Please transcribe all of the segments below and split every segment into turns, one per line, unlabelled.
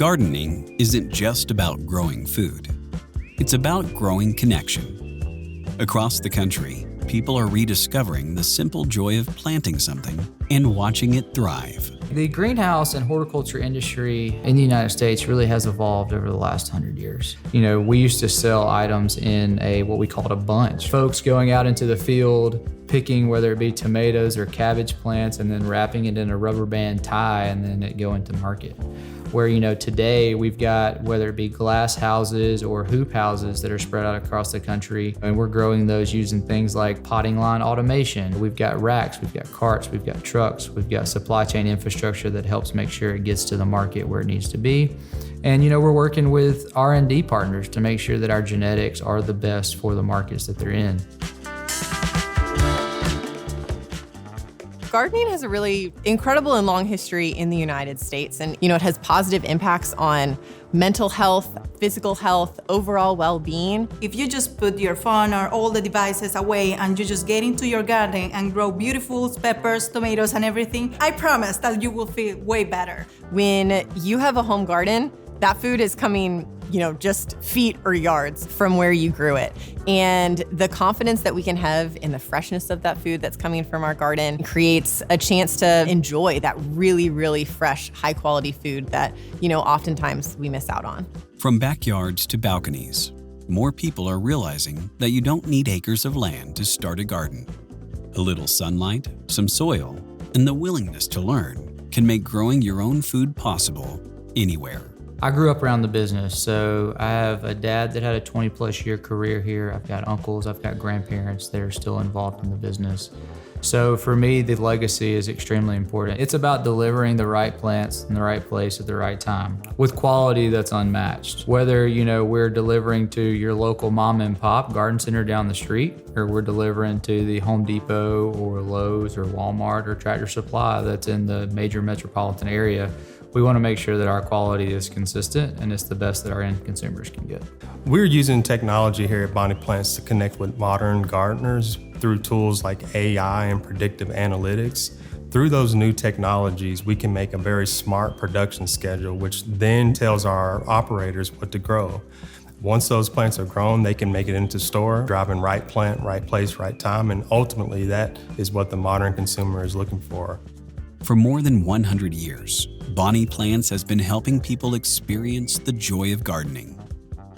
Gardening isn't just about growing food. It's about growing connection. Across the country, people are rediscovering the simple joy of planting something and watching it thrive.
The greenhouse and horticulture industry in the United States really has evolved over the last 100 years. We used to sell items in what we called a bunch. Folks going out into the field, picking whether it be tomatoes or cabbage plants and then wrapping it in a rubber band tie and then it going to market. Where today we've got whether it be glass houses or hoop houses that are spread out across the country, and we're growing those using things like potting line automation. We've got racks, we've got carts, we've got trucks, we've got supply chain infrastructure that helps make sure it gets to the market where it needs to be. And we're working with R&D partners to make sure that our genetics are the best for the markets that they're in.
Gardening has a really incredible and long history in the United States. And, it has positive impacts on mental health, physical health, overall well-being.
If you just put your phone or all the devices away and you just get into your garden and grow beautiful peppers, tomatoes, and everything, I promise that you will feel way better.
When you have a home garden, that food is coming just feet or yards from where you grew it. And the confidence that we can have in the freshness of that food that's coming from our garden creates a chance to enjoy that really, really fresh, high quality food that, oftentimes we miss out on.
From backyards to balconies, more people are realizing that you don't need acres of land to start a garden. A little sunlight, some soil, and the willingness to learn can make growing your own food possible anywhere.
I grew up around the business, so I have a dad that had a 20-plus year career here. I've got uncles, I've got grandparents that are still involved in the business. So for me, the legacy is extremely important. It's about delivering the right plants in the right place at the right time with quality that's unmatched. Whether, we're delivering to your local mom and pop garden center down the street, or we're delivering to the Home Depot or Lowe's or Walmart or Tractor Supply that's in the major metropolitan area, we want to make sure that our quality is consistent and it's the best that our end consumers can get.
We're using technology here at Bonnie Plants to connect with modern gardeners through tools like AI and predictive analytics. Through those new technologies, we can make a very smart production schedule, which then tells our operators what to grow. Once those plants are grown, they can make it into store, driving right plant, right place, right time, and ultimately that is what the modern consumer is looking for.
For more than 100 years, Bonnie Plants has been helping people experience the joy of gardening.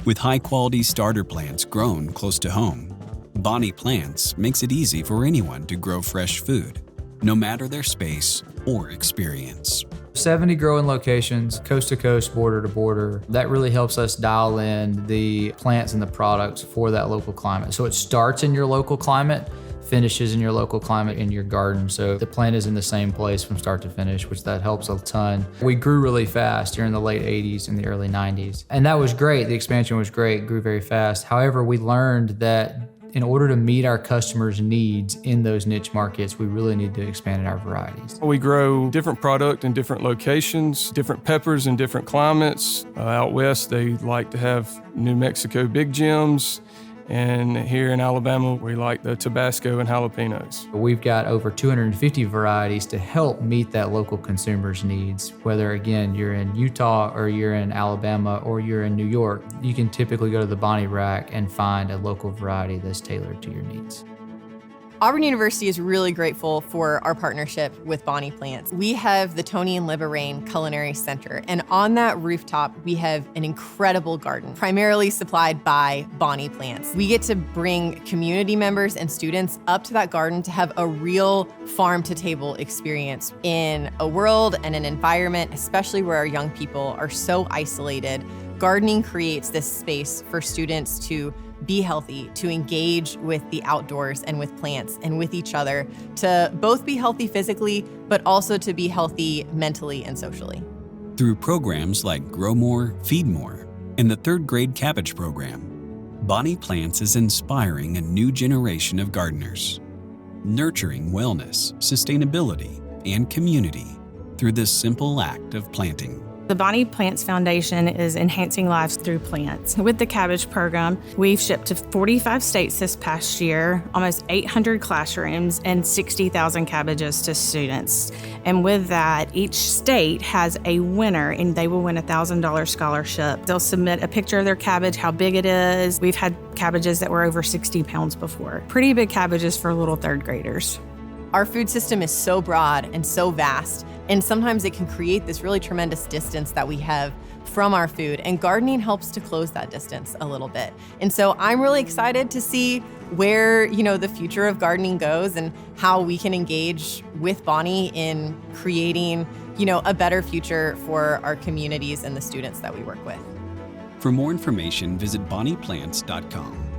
With high-quality starter plants grown close to home, Bonnie Plants makes it easy for anyone to grow fresh food, no matter their space or experience.
70 growing locations, coast to coast, border to border. That really helps us dial in the plants and the products for that local climate. So it starts in your local climate, finishes in your local climate in your garden. So the plant is in the same place from start to finish, which that helps a ton. We grew really fast during the late 80s and the early 90s. And that was great. The expansion was great, grew very fast. However, we learned that in order to meet our customers' needs in those niche markets, we really need to expand our varieties.
We grow different product in different locations, different peppers in different climates. Out west, they like to have New Mexico big gems. And here in Alabama, we like the Tabasco and jalapenos.
We've got over 250 varieties to help meet that local consumer's needs. Whether, again, you're in Utah or you're in Alabama or you're in New York, you can typically go to the Bonnie Rack and find a local variety that's tailored to your needs.
Auburn University is really grateful for our partnership with Bonnie Plants. We have the Tony and Liberaine Culinary Center, and on that rooftop, we have an incredible garden, primarily supplied by Bonnie Plants. We get to bring community members and students up to that garden to have a real farm-to-table experience in a world and an environment, especially where our young people are so isolated. Gardening creates this space for students to be healthy, to engage with the outdoors and with plants and with each other, to both be healthy physically, but also to be healthy mentally and socially.
Through programs like Grow More, Feed More, and the third grade cabbage program, Bonnie Plants is inspiring a new generation of gardeners, nurturing wellness, sustainability, and community through this simple act of planting.
The Bonnie Plants Foundation is enhancing lives through plants. With the cabbage program, we've shipped to 45 states this past year, almost 800 classrooms, and 60,000 cabbages to students. And with that, each state has a winner, and they will win a $1,000 scholarship. They'll submit a picture of their cabbage, how big it is. We've had cabbages that were over 60 pounds before. Pretty big cabbages for little third graders.
Our food system is so broad and so vast, and sometimes it can create this really tremendous distance that we have from our food, and gardening helps to close that distance a little bit. And so I'm really excited to see where, the future of gardening goes and how we can engage with Bonnie in creating, a better future for our communities and the students that we work with.
For more information, visit bonnieplants.com.